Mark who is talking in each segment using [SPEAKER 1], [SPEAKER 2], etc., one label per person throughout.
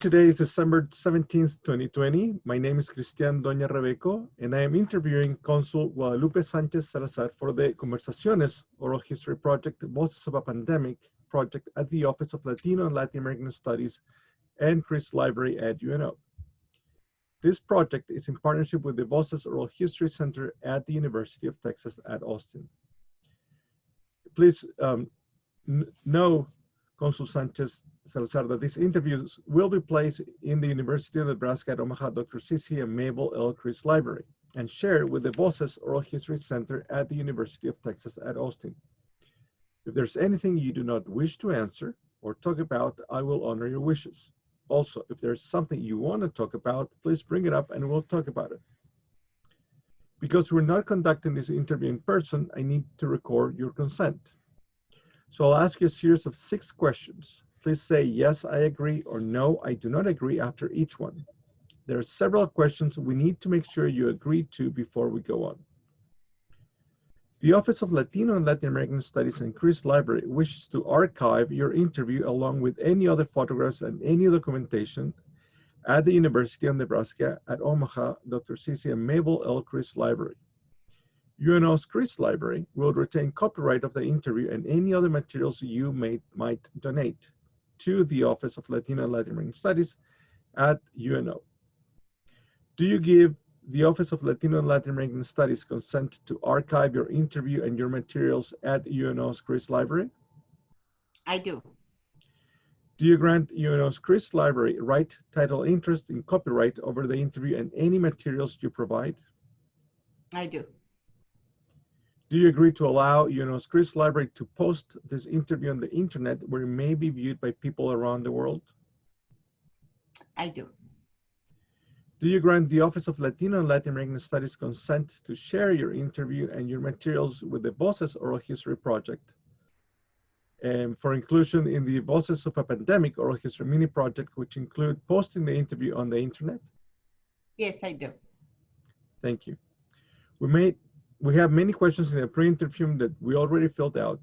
[SPEAKER 1] Today is December 17th, 2020. My name is Cristian Doña Rebeco, and I am interviewing Consul Guadalupe Sanchez Salazar for the Conversaciones Oral History Project, Voces of a Pandemic project at the Office of Latino and Latin American Studies and Chris Library at UNO. This project is in partnership with the Voces Oral History Center at the University of Texas at Austin. Please know, Consul Sanchez Salazar, that these interviews will be placed in the University of Nebraska at Omaha Dr. C.C. and Mabel L. Chris Library and shared with the Voces Oral History Center at the University of Texas at Austin. If there's anything you do not wish to answer or talk about, I will honor your wishes. Also, if there's something you want to talk about, please bring it up and we'll talk about it. Because we're not conducting this interview in person, I need to record your consent. So I'll ask you a series of 6 questions. Please say, yes, I agree, or no, I do not agree after each one. There are several questions we need to make sure you agree to before we go on. The Office of Latino and Latin American Studies and Chris Library wishes to archive your interview along with any other photographs and any documentation at the University of Nebraska at Omaha, Dr. C.C. and Mabel L. Chris Library. UNO's Chris Library will retain copyright of the interview and any other materials you might donate to the Office of Latino and Latin American Studies at UNO. Do you give the Office of Latino and Latin American Studies consent to archive your interview and your materials at UNO's Chris Library?
[SPEAKER 2] I do.
[SPEAKER 1] Do you grant UNO's Chris Library right, title, interest, and copyright over the interview and any materials you provide?
[SPEAKER 2] I do.
[SPEAKER 1] Do you agree to allow UNO's Chris Library to post this interview on the internet where it may be viewed by people around the world?
[SPEAKER 2] I do.
[SPEAKER 1] Do you grant the Office of Latino and Latin American Studies consent to share your interview and your materials with the Voces Oral History Project and for inclusion in the Voces of a Pandemic Oral History Mini Project, which include posting the interview on the internet?
[SPEAKER 2] Yes, I do.
[SPEAKER 1] Thank you. We have many questions in the pre-interview that we already filled out.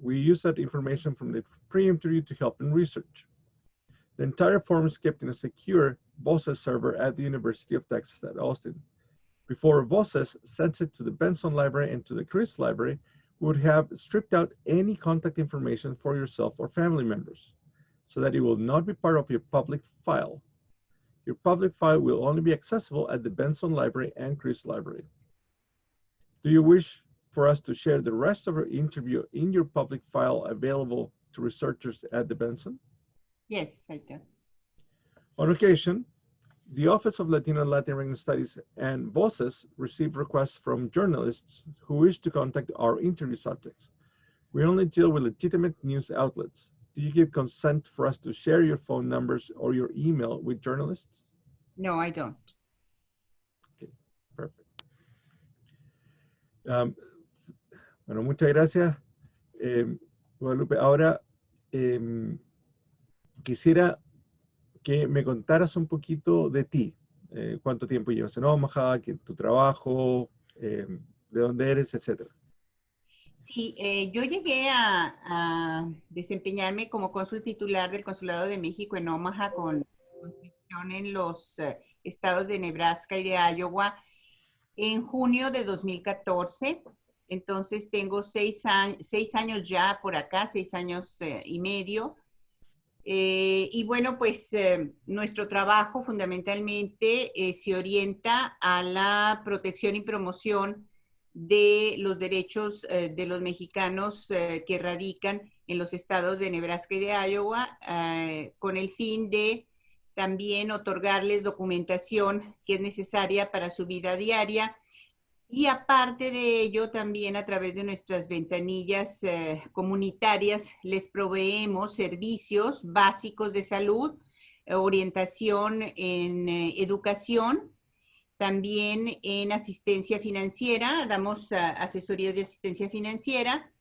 [SPEAKER 1] We use that information from the pre-interview to help in research. The entire form is kept in a secure Voces server at the University of Texas at Austin. Before Voces sends it to the Benson Library and to the Chris Library, we would have stripped out any contact information for yourself or family members so that it will not be part of your public file. Your public file will only be accessible at the Benson Library and Chris Library. Do you wish for us to share the rest of our interview in your public file available to researchers at the Benson?
[SPEAKER 2] Yes, I do.
[SPEAKER 1] On occasion, the Office of Latino and Latin American Studies and Voces receive requests from journalists who wish to contact our interview subjects. We only deal with legitimate news outlets. Do you give consent for us to share your phone numbers or your email with journalists?
[SPEAKER 2] No, I don't.
[SPEAKER 1] Okay, perfect. Bueno, muchas gracias, Guadalupe. Ahora quisiera que me contaras un poquito de ti. Cuánto tiempo llevas en Omaha, tu trabajo, de dónde eres, etcétera.
[SPEAKER 2] Sí, yo llegué a desempeñarme como cónsul titular del Consulado de México en Omaha con construcción en los estados de Nebraska y de Iowa en junio de 2014. Entonces tengo 6 años ya por acá, 6 años y medio. Y bueno, pues nuestro trabajo fundamentalmente se orienta a la protección y promoción de los derechos de los mexicanos que radican en los estados de Nebraska y de Iowa, con el fin de también otorgarles documentación que es necesaria para su vida diaria. Y aparte de ello, también a través de nuestras ventanillas comunitarias les proveemos servicios básicos de salud, orientación en educación, también en asistencia financiera, damos asesorías de asistencia financiera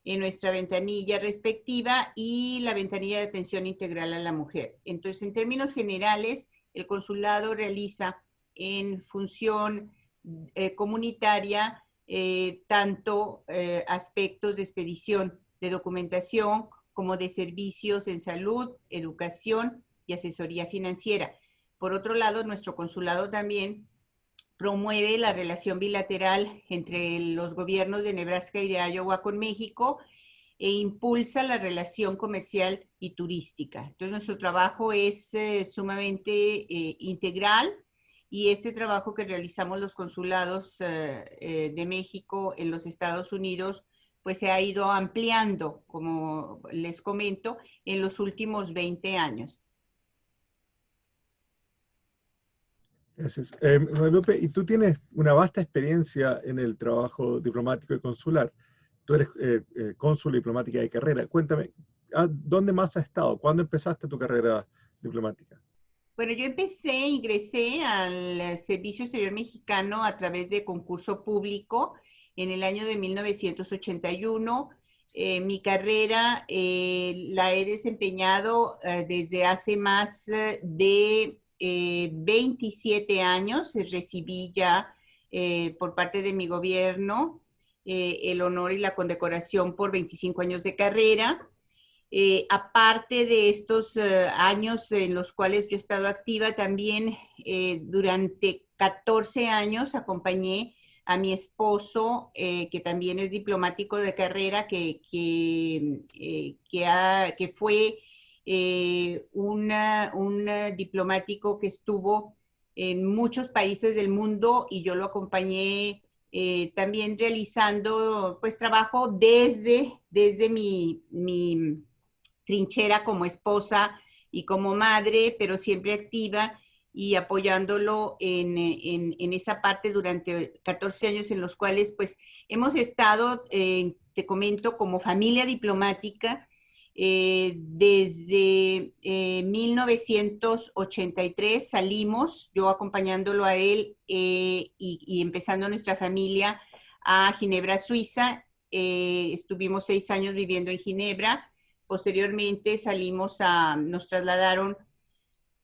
[SPEAKER 2] en nuestra ventanilla respectiva y la ventanilla de atención integral a la mujer. Entonces, en términos generales, el consulado realiza en función comunitaria tanto aspectos de expedición de documentación como de servicios en salud, educación y asesoría financiera. Por otro lado, nuestro consulado también promueve la relación bilateral entre los gobiernos de Nebraska y de Iowa con México e impulsa la relación comercial y turística. Entonces, nuestro trabajo es sumamente integral, y este trabajo que realizamos los consulados de México en los Estados Unidos, pues se ha ido ampliando, como les comento, en los últimos 20 años.
[SPEAKER 1] Gracias. Guadalupe, y tú tienes una vasta experiencia en el trabajo diplomático y consular. Tú eres cónsul diplomática de carrera. Cuéntame, ¿dónde más has estado? ¿Cuándo empezaste tu carrera diplomática?
[SPEAKER 2] Bueno, yo ingresé al Servicio Exterior Mexicano a través de concurso público en el año de 1981. Mi carrera la he desempeñado desde hace más de 27 años. Recibí ya por parte de mi gobierno el honor y la condecoración por 25 años de carrera. Aparte de estos años en los cuales yo he estado activa, también durante 14 años acompañé a mi esposo, que también es diplomático de carrera, que fue un diplomático que estuvo en muchos países del mundo, y yo lo acompañé también realizando pues trabajo desde mi trinchera como esposa y como madre, pero siempre activa y apoyándolo en esa parte durante 14 años en los cuales pues hemos estado, te comento, como familia diplomática desde 1983 salimos, yo acompañándolo a él y empezando nuestra familia a Ginebra, Suiza. Estuvimos 6 años viviendo en Ginebra. Posteriormente nos trasladaron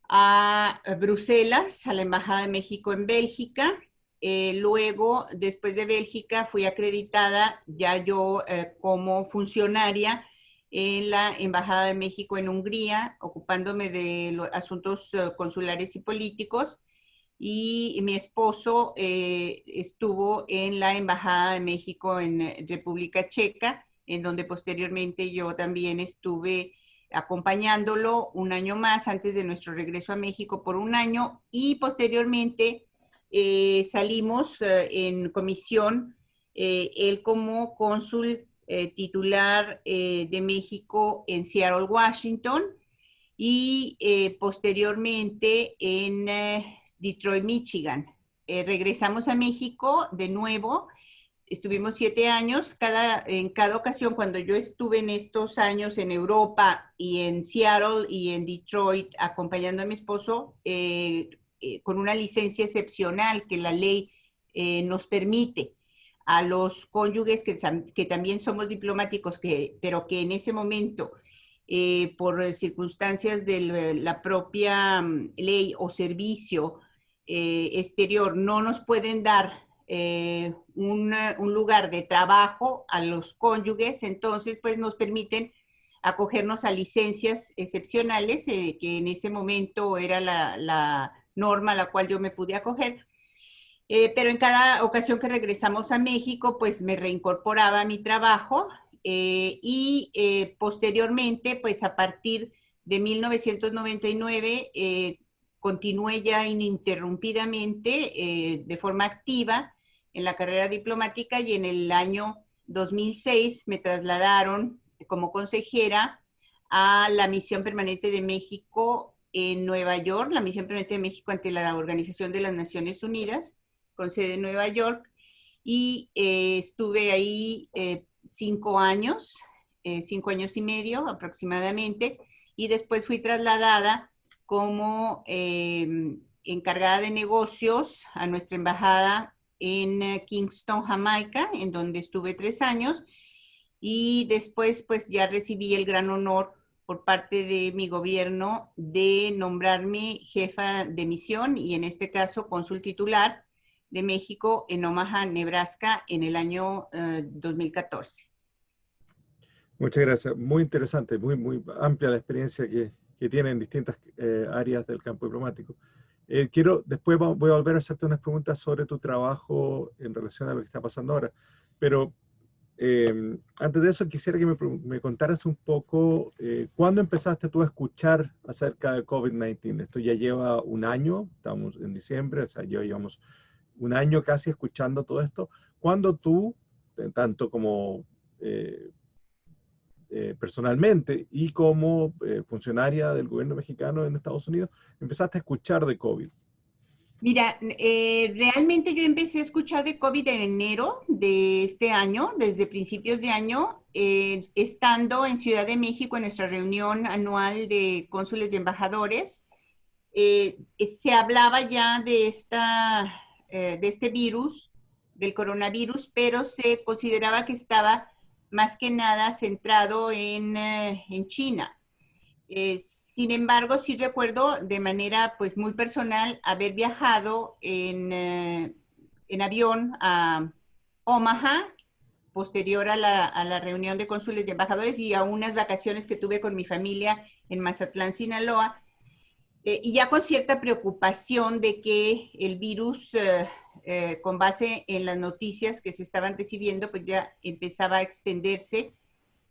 [SPEAKER 2] a Bruselas, a la Embajada de México en Bélgica. Luego, después de Bélgica, fui acreditada ya yo como funcionaria en la Embajada de México en Hungría, ocupándome de los asuntos consulares y políticos. Y mi esposo estuvo en la Embajada de México en República Checa, en donde posteriormente yo también estuve acompañándolo un año más antes de nuestro regreso a México por un año, y posteriormente salimos en comisión, él como cónsul titular de México en Seattle, Washington, y posteriormente en Detroit, Michigan. Regresamos a México de nuevo. Estuvimos 7 años, en cada ocasión cuando yo estuve en estos años en Europa y en Seattle y en Detroit acompañando a mi esposo con una licencia excepcional que la ley nos permite a los cónyuges que también somos diplomáticos, pero que en ese momento por circunstancias de la propia ley o servicio exterior no nos pueden dar un lugar de trabajo a los cónyuges, entonces pues nos permiten acogernos a licencias excepcionales, que en ese momento era la norma a la cual yo me pude acoger. Pero en cada ocasión que regresamos a México, pues me reincorporaba a mi trabajo y posteriormente, pues a partir de 1999, continué ya ininterrumpidamente de forma activa en la carrera diplomática, y en el año 2006 me trasladaron como consejera a la misión permanente de México en Nueva York, la misión permanente de México ante la Organización de las Naciones Unidas, con sede en Nueva York, y estuve ahí 5 años, 5 años y medio aproximadamente, y después fui trasladada como encargada de negocios a nuestra embajada en Kingston, Jamaica, en donde estuve 3 años, y después pues ya recibí el gran honor por parte de mi gobierno de nombrarme jefa de misión, y en este caso cónsul titular de México en Omaha, Nebraska, en el año 2014.
[SPEAKER 1] Muchas gracias. Muy interesante, muy amplia la experiencia que tienen distintas áreas del campo diplomático. Después voy a volver a hacerte unas preguntas sobre tu trabajo en relación a lo que está pasando ahora, pero antes de eso quisiera que me contaras un poco cuándo empezaste tú a escuchar acerca de COVID-19. Esto ya lleva un año, estamos en diciembre, o sea, llevamos un año casi escuchando todo esto. ¿Cuándo tú, tanto como personalmente y como funcionaria del gobierno mexicano en Estados Unidos, empezaste a escuchar de COVID?
[SPEAKER 2] Mira, realmente yo empecé a escuchar de COVID en enero de este año, desde principios de año, estando en Ciudad de México en nuestra reunión anual de cónsules y embajadores. Se hablaba ya de este virus, del coronavirus, pero se consideraba que estaba más que nada centrado en China. Sin embargo, sí recuerdo de manera pues muy personal haber viajado en avión a Omaha, posterior a la reunión de cónsules y embajadores y a unas vacaciones que tuve con mi familia en Mazatlán, Sinaloa, y ya con cierta preocupación de que el virus, con base en las noticias que se estaban recibiendo, pues ya empezaba a extenderse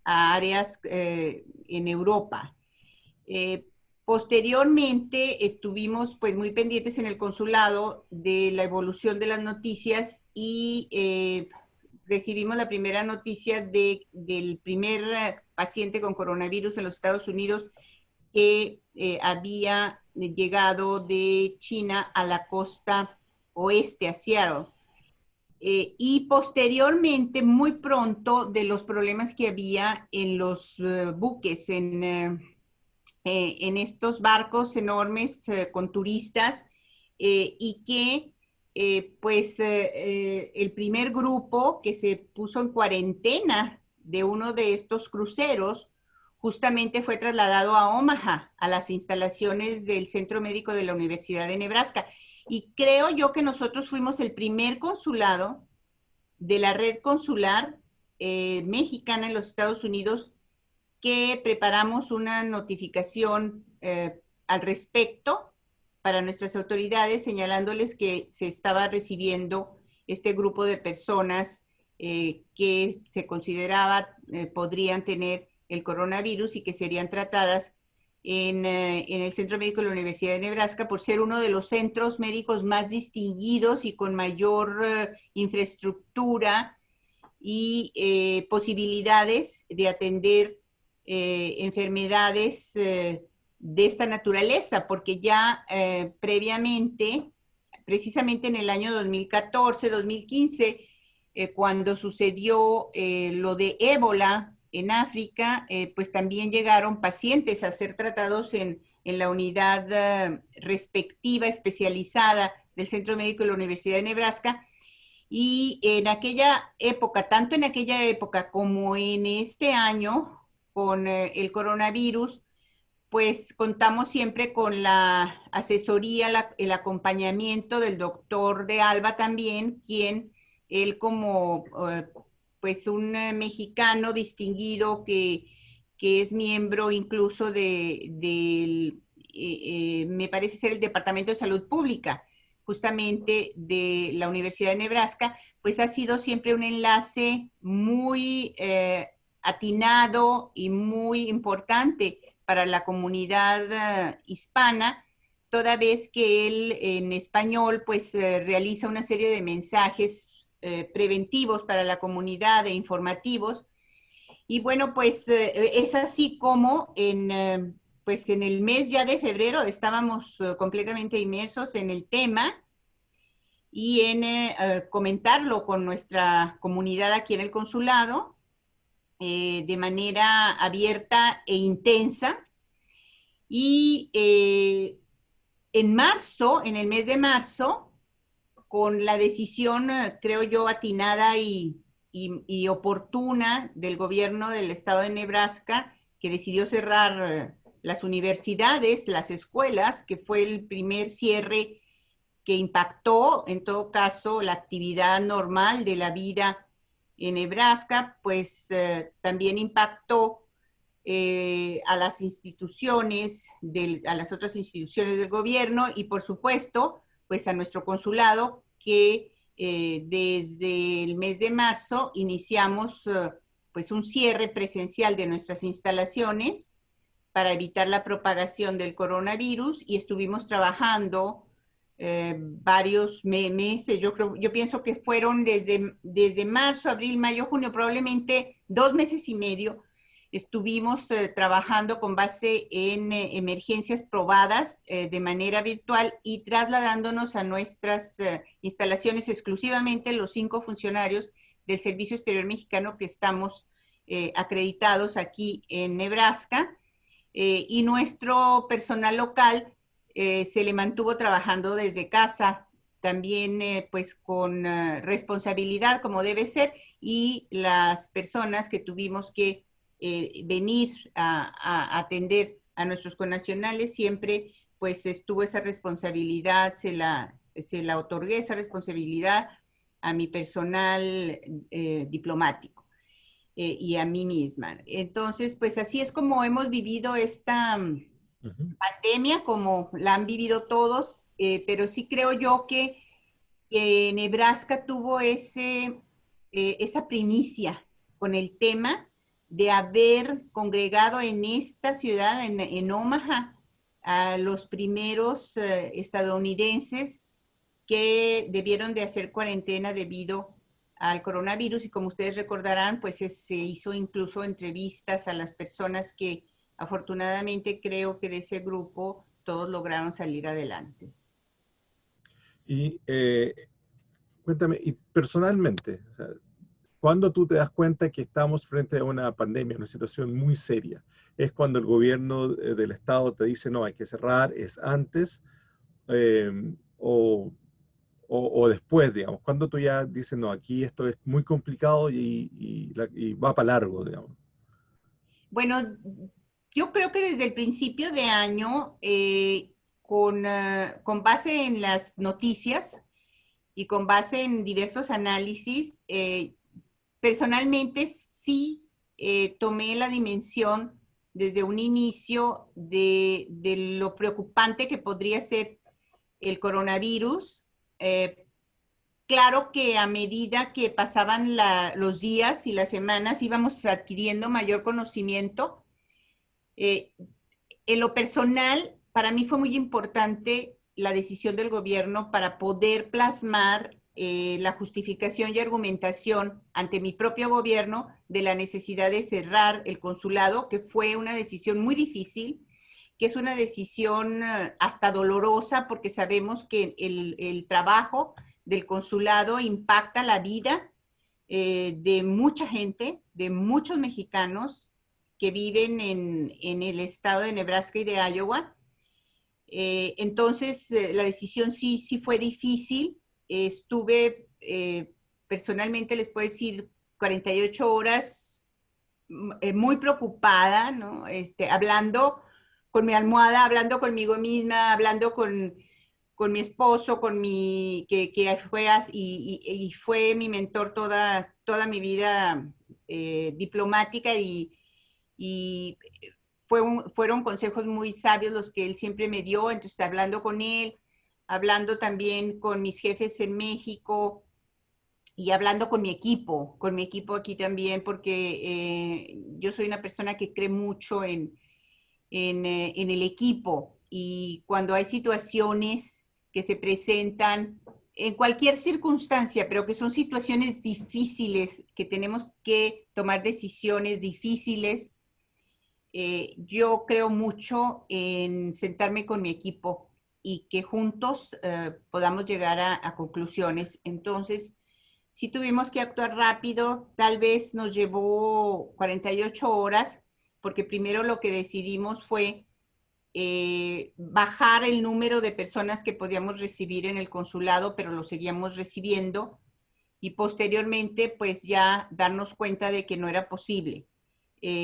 [SPEAKER 2] a áreas en Europa. Posteriormente estuvimos pues muy pendientes en el consulado de la evolución de las noticias y recibimos la primera noticia del primer paciente con coronavirus en los Estados Unidos que había llegado de China a la costa oeste, a Seattle. Y posteriormente, muy pronto, de los problemas que había en los buques, en estos barcos enormes con turistas y que el primer grupo que se puso en cuarentena de uno de estos cruceros justamente fue trasladado a Omaha, a las instalaciones del Centro Médico de la Universidad de Nebraska. Y creo yo que nosotros fuimos el primer consulado de la red consular mexicana en los Estados Unidos que preparamos una notificación al respecto para nuestras autoridades, señalándoles que se estaba recibiendo este grupo de personas que se consideraba podrían tener el coronavirus y que serían tratadas en el Centro Médico de la Universidad de Nebraska por ser uno de los centros médicos más distinguidos y con mayor infraestructura y posibilidades de atender enfermedades de esta naturaleza, porque ya previamente, precisamente en el año 2014, 2015, cuando sucedió lo de ébola en África, pues también llegaron pacientes a ser tratados en la unidad respectiva, especializada del Centro Médico de la Universidad de Nebraska. Y en aquella época, tanto en aquella época como en este año, con el coronavirus, pues contamos siempre con la asesoría, el acompañamiento del doctor de Alba también, quien él como pues un mexicano distinguido que es miembro incluso me parece ser el Departamento de Salud Pública, justamente de la Universidad de Nebraska, pues ha sido siempre un enlace muy atinado y muy importante para la comunidad hispana, toda vez que él en español pues realiza una serie de mensajes preventivos para la comunidad e informativos. Y bueno, pues es así como pues en el mes ya de febrero estábamos completamente inmersos en el tema y en comentarlo con nuestra comunidad aquí en el consulado de manera abierta e intensa. Y en marzo, en el mes de marzo, con la decisión, creo yo, atinada y oportuna del gobierno del estado de Nebraska, que decidió cerrar las universidades, las escuelas, que fue el primer cierre que impactó, en todo caso, la actividad normal de la vida en Nebraska, pues también impactó a las instituciones, a las otras instituciones del gobierno y por supuesto, pues a nuestro consulado que desde el mes de marzo iniciamos pues un cierre presencial de nuestras instalaciones para evitar la propagación del coronavirus y estuvimos trabajando varios meses, yo pienso que fueron desde marzo, abril, mayo, junio, probablemente 2 meses y medio, estuvimos trabajando con base en emergencias probadas de manera virtual y trasladándonos a nuestras instalaciones exclusivamente los 5 funcionarios del Servicio Exterior Mexicano que estamos acreditados aquí en Nebraska. Y nuestro personal local se le mantuvo trabajando desde casa, también pues con responsabilidad como debe ser, y las personas que tuvimos que venir a atender a nuestros connacionales siempre pues estuvo esa responsabilidad, se la otorgué esa responsabilidad a mi personal diplomático y a mí misma. Entonces, pues así es como hemos vivido esta pandemia, como la han vivido todos, pero sí creo yo que Nebraska tuvo esa primicia con el tema de haber congregado en esta ciudad, en Omaha, a los primeros estadounidenses que debieron de hacer cuarentena debido al coronavirus y como ustedes recordarán, pues se hizo incluso entrevistas a las personas que afortunadamente creo que de ese grupo todos lograron salir adelante.
[SPEAKER 1] Y cuéntame, y personalmente, o sea, ¿cuándo tú te das cuenta que estamos frente a una pandemia, una situación muy seria? ¿Es cuando el gobierno del estado te dice, no, hay que cerrar, es antes, eh, o, o después, digamos? ¿Cuándo tú ya dices, no, aquí esto es muy complicado y va para largo, digamos?
[SPEAKER 2] Bueno, yo creo que desde el principio de año, con base en las noticias y con base en diversos análisis, personalmente sí tomé la dimensión desde un inicio de lo preocupante que podría ser el coronavirus. Claro que a medida que pasaban los días y las semanas íbamos adquiriendo mayor conocimiento. Eh, en lo personal, para mí fue muy importante la decisión del gobierno para poder plasmar la justificación y argumentación ante mi propio gobierno de la necesidad de cerrar el consulado, que fue una decisión muy difícil, que es una decisión hasta dolorosa porque sabemos que el trabajo del consulado impacta la vida de mucha gente, de muchos mexicanos que viven en el estado de Nebraska y de Iowa. Entonces, la decisión sí fue difícil. Estuve, personalmente les puedo decir, 48 horas muy preocupada, ¿no? Hablando con mi almohada, hablando conmigo misma, hablando con mi esposo, que fue, y fue mi mentor toda mi vida diplomática y fueron consejos muy sabios los que él siempre me dio, entonces hablando con él, hablando también con mis jefes en México y hablando con mi equipo aquí también, porque yo soy una persona que cree mucho en el equipo y cuando hay situaciones que se presentan en cualquier circunstancia, pero que son situaciones difíciles, que tenemos que tomar decisiones difíciles, yo creo mucho en sentarme con mi equipo y que juntos podamos llegar a conclusiones. Entonces, si tuvimos que actuar rápido, tal vez nos llevó 48 horas, porque primero lo que decidimos fue bajar el número de personas que podíamos recibir en el consulado, pero lo seguíamos recibiendo, y posteriormente pues ya darnos cuenta de que no era posible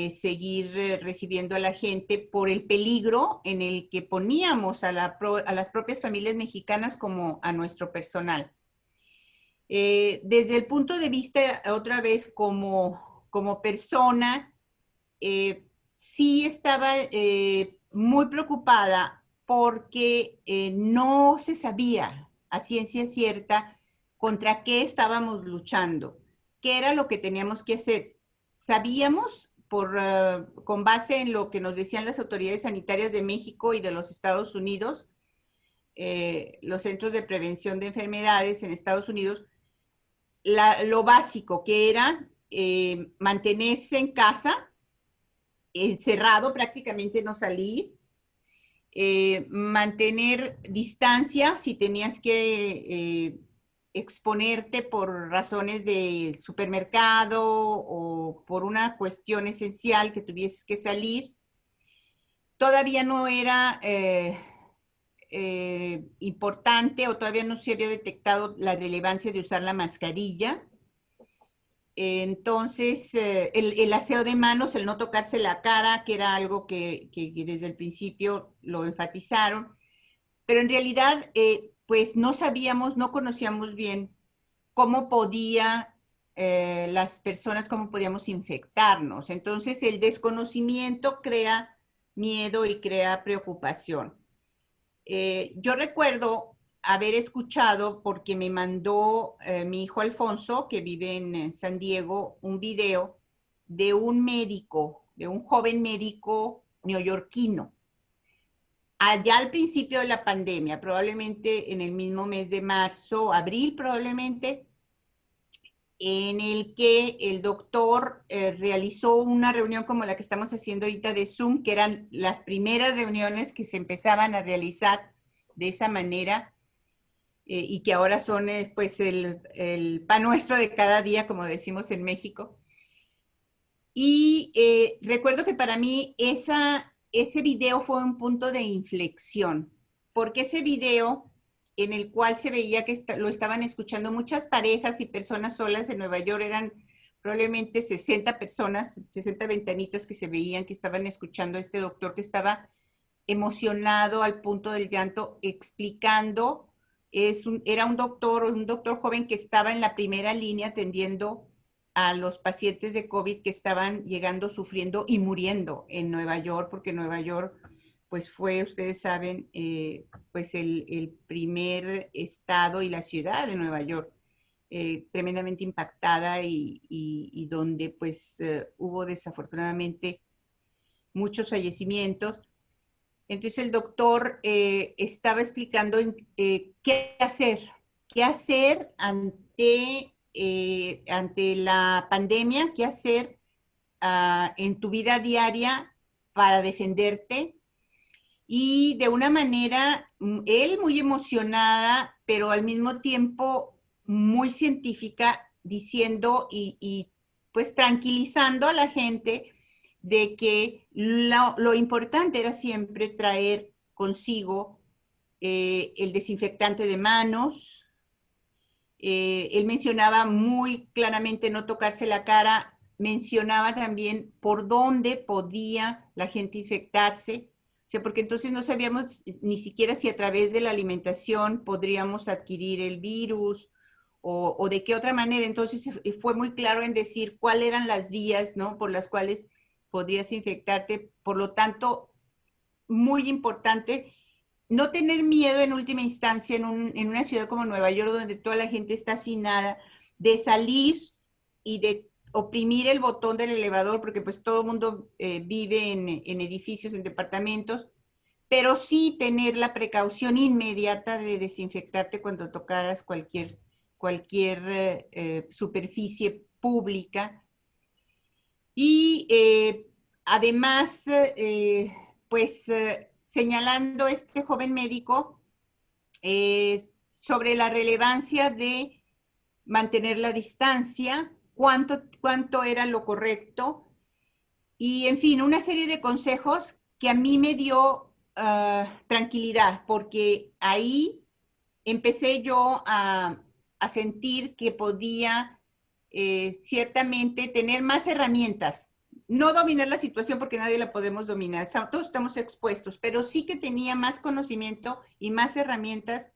[SPEAKER 2] seguir recibiendo a la gente por el peligro en el que poníamos a las propias familias mexicanas como a nuestro personal. Desde el punto de vista, otra vez, como persona, sí estaba muy preocupada porque no se sabía a ciencia cierta contra qué estábamos luchando, qué era lo que teníamos que hacer. Sabíamos con base en lo que nos decían las autoridades sanitarias de México y de los Estados Unidos, los centros de prevención de enfermedades en Estados Unidos, lo básico que era mantenerse en casa, encerrado, prácticamente no salir, mantener distancia si tenías que exponerte por razones de supermercado o por una cuestión esencial que tuvieses que salir. Todavía no era importante o todavía no se había detectado la relevancia de usar la mascarilla. Entonces, el aseo de manos, el no tocarse la cara, que era algo que desde el principio lo enfatizaron, pero en realidad, pues no sabíamos, no conocíamos bien cómo podía las personas, cómo podíamos infectarnos. Entonces, el desconocimiento crea miedo y crea preocupación. Yo recuerdo haber escuchado, porque me mandó mi hijo Alfonso, que vive en San Diego, un video de un médico, de un joven médico neoyorquino, allá al principio de la pandemia, probablemente en el mismo mes de marzo, abril probablemente, en el que el doctor realizó una reunión como la que estamos haciendo ahorita de Zoom, que eran las primeras reuniones que se empezaban a realizar de esa manera y que ahora son pues el pan nuestro de cada día, como decimos en México. Y recuerdo que para mí ese video fue un punto de inflexión, porque ese video en el cual se veía que lo estaban escuchando muchas parejas y personas solas en Nueva York, eran probablemente 60 personas, 60 ventanitas que se veían que estaban escuchando a este doctor que estaba emocionado al punto del llanto, explicando, era un doctor joven que estaba en la primera línea atendiendo a los pacientes de COVID que estaban llegando, sufriendo y muriendo en Nueva York, porque Nueva York, pues fue, ustedes saben, pues el primer estado y la ciudad de Nueva York tremendamente impactada y donde pues hubo desafortunadamente muchos fallecimientos. Entonces el doctor estaba explicando qué hacer ante la pandemia, qué hacer en tu vida diaria para defenderte. Y de una manera, él muy emocionada, pero al mismo tiempo muy científica, diciendo pues tranquilizando a la gente de que lo importante era siempre traer consigo el desinfectante de manos. Él mencionaba muy claramente no tocarse la cara, mencionaba también por dónde podía la gente infectarse, o sea, porque entonces no sabíamos ni siquiera si a través de la alimentación podríamos adquirir el virus o de qué otra manera. Entonces fue muy claro en decir cuáles eran las vías, ¿no?, por las cuales podrías infectarte. Por lo tanto, muy importante no tener miedo en última instancia en una ciudad como Nueva York, donde toda la gente está sin nada, de salir y de oprimir el botón del elevador, porque pues todo el mundo vive en edificios, en departamentos, pero sí tener la precaución inmediata de desinfectarte cuando tocaras cualquier superficie pública. Y además, pues señalando este joven médico sobre la relevancia de mantener la distancia, cuánto era lo correcto, y en fin, una serie de consejos que a mí me dio tranquilidad, porque ahí empecé yo a sentir que podía ciertamente tener más herramientas. No dominar la situación porque nadie la podemos dominar, todos estamos expuestos, pero sí que tenía más conocimiento y más herramientas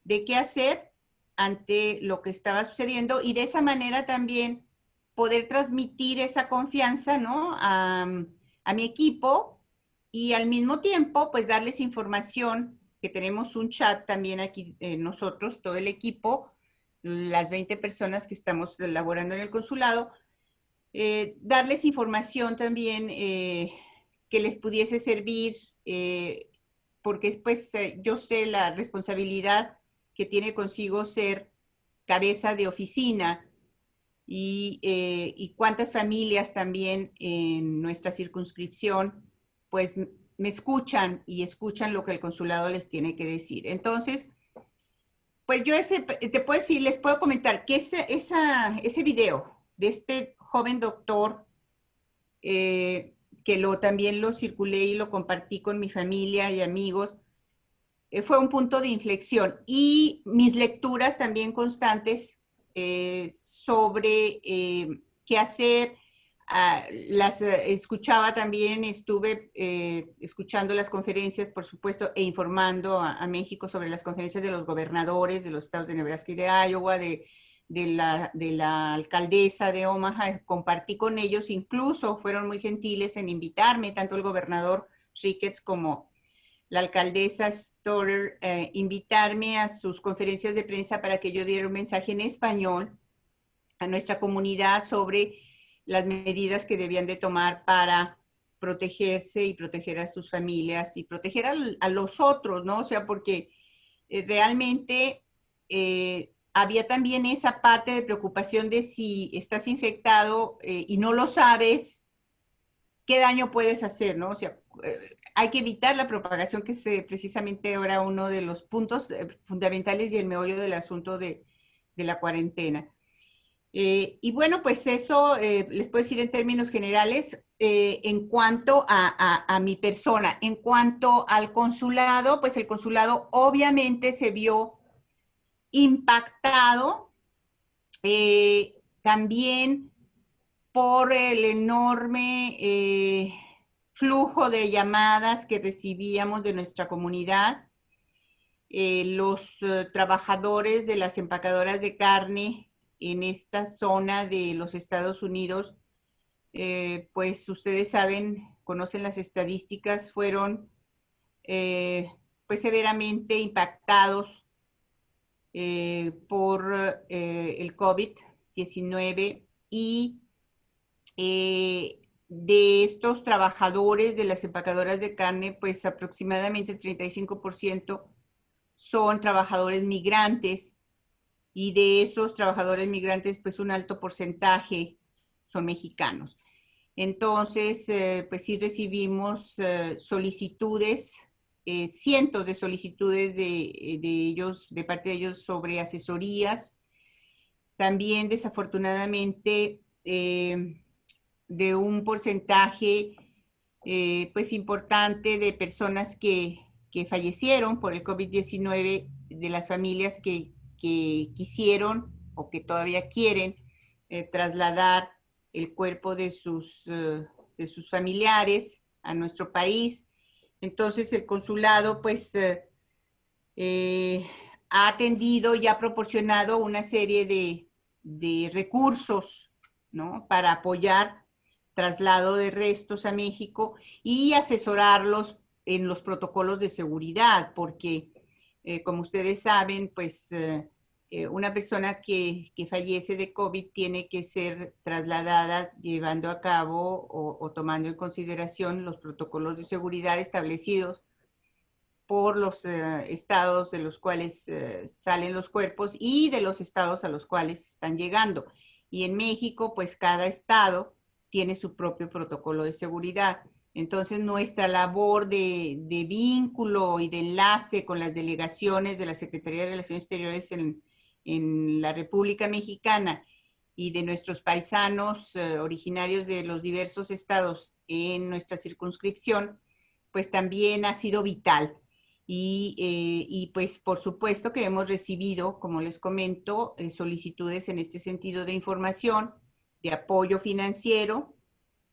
[SPEAKER 2] de qué hacer ante lo que estaba sucediendo y de esa manera también poder transmitir esa confianza, ¿no?, a mi equipo y al mismo tiempo, pues darles información, que tenemos un chat también aquí nosotros, todo el equipo, las 20 personas que estamos laborando en el consulado, darles información también que les pudiese servir, porque pues yo sé la responsabilidad que tiene consigo ser cabeza de oficina y cuántas familias también en nuestra circunscripción pues me escuchan y escuchan lo que el consulado les tiene que decir. Entonces, pues yo te puedo decir, les puedo comentar que ese video de este joven doctor, que también lo circulé y lo compartí con mi familia y amigos, fue un punto de inflexión. Y mis lecturas también constantes sobre qué hacer. Escuchaba también, estuve escuchando las conferencias, por supuesto, e informando a México sobre las conferencias de los gobernadores de los estados de Nebraska y de Iowa, de la alcaldesa de Omaha. Compartí con ellos, incluso fueron muy gentiles en invitarme, tanto el gobernador Ricketts como la alcaldesa Storer, invitarme a sus conferencias de prensa para que yo diera un mensaje en español a nuestra comunidad sobre las medidas que debían de tomar para protegerse y proteger a sus familias y proteger a los otros, ¿no? O sea, porque realmente había también esa parte de preocupación de si estás infectado y no lo sabes, qué daño puedes hacer, ¿no? O sea, hay que evitar la propagación, que es precisamente ahora uno de los puntos fundamentales y el meollo del asunto de la cuarentena. Y bueno, pues eso les puedo decir en términos generales. En cuanto a mi persona. En cuanto al consulado, pues el consulado obviamente se vio impactado también por el enorme flujo de llamadas que recibíamos de nuestra comunidad. Los trabajadores de las empacadoras de carne en esta zona de los Estados Unidos, pues ustedes saben, conocen las estadísticas, fueron pues severamente impactados por el COVID-19 y de estos trabajadores de las empacadoras de carne, pues aproximadamente el 35% son trabajadores migrantes y de esos trabajadores migrantes, pues un alto porcentaje son mexicanos. Entonces, pues sí recibimos solicitudes, cientos de solicitudes de ellos, de parte de ellos sobre asesorías. También, desafortunadamente, de un porcentaje pues importante de personas que fallecieron por el COVID-19, de las familias que quisieron o que todavía quieren trasladar el cuerpo de sus familiares a nuestro país. Entonces el consulado pues ha atendido y ha proporcionado una serie de recursos, ¿no?, para apoyar traslado de restos a México y asesorarlos en los protocolos de seguridad, porque como ustedes saben, pues una persona que fallece de COVID tiene que ser trasladada llevando a cabo o tomando en consideración los protocolos de seguridad establecidos por los estados de los cuales salen los cuerpos y de los estados a los cuales están llegando. Y en México, pues cada estado tiene su propio protocolo de seguridad. Entonces, nuestra labor de vínculo y de enlace con las delegaciones de la Secretaría de Relaciones Exteriores en la República Mexicana y de nuestros paisanos originarios de los diversos estados en nuestra circunscripción, pues también ha sido vital. Y pues por supuesto que hemos recibido, como les comento, solicitudes en este sentido de información, de apoyo financiero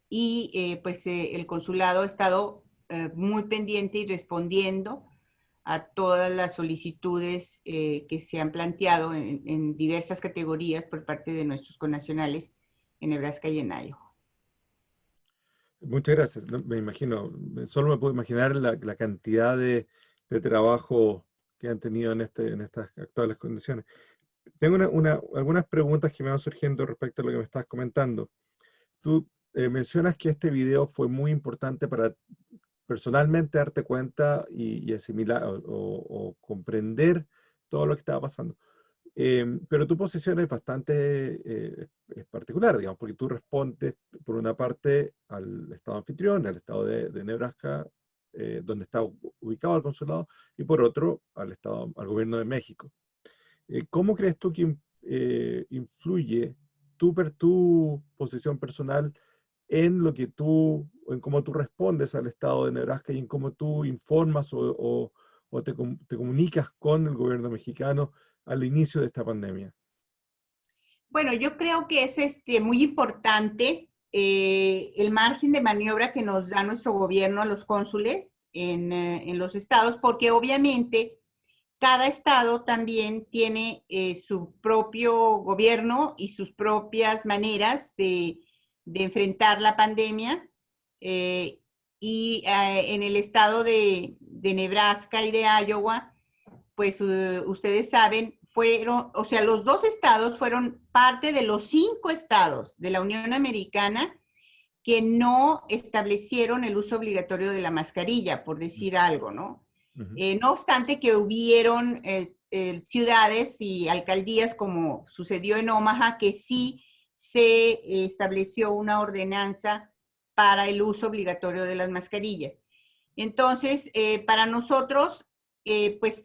[SPEAKER 2] y pues el consulado ha estado muy pendiente y respondiendo a todas las solicitudes que se han planteado en diversas categorías por parte de nuestros connacionales en Nebraska y en Iowa.
[SPEAKER 1] Muchas gracias. Me imagino, solo me puedo imaginar la cantidad de trabajo que han tenido en estas actuales condiciones. Tengo algunas preguntas que me van surgiendo respecto a lo que me estás comentando. Tú mencionas que este video fue muy importante para personalmente darte cuenta y asimilar o comprender todo lo que estaba pasando. Pero tu posición es bastante es particular, digamos, porque tú respondes, por una parte, al estado anfitrión, al estado de Nebraska, donde está ubicado el consulado, y por otro, al gobierno de México. ¿Cómo crees tú que influye tu posición personal en lo que en cómo tú respondes al estado de Nebraska y en cómo tú informas o te comunicas con el gobierno mexicano al inicio de esta pandemia?
[SPEAKER 2] Bueno, yo creo que es muy importante el margen de maniobra que nos da nuestro gobierno a los cónsules en los estados, porque obviamente cada estado también tiene su propio gobierno y sus propias maneras de enfrentar la pandemia. eh, en el estado de Nebraska y de Iowa, pues ustedes saben, fueron, o sea, los dos estados fueron parte de los 5 estados de la Unión Americana que no establecieron el uso obligatorio de la mascarilla, por decir algo, ¿no?
[SPEAKER 1] Ujú.
[SPEAKER 2] No obstante que hubieron ciudades y alcaldías, como sucedió en Omaha, que sí se estableció una ordenanza para el uso obligatorio de las mascarillas. Entonces, para nosotros, pues,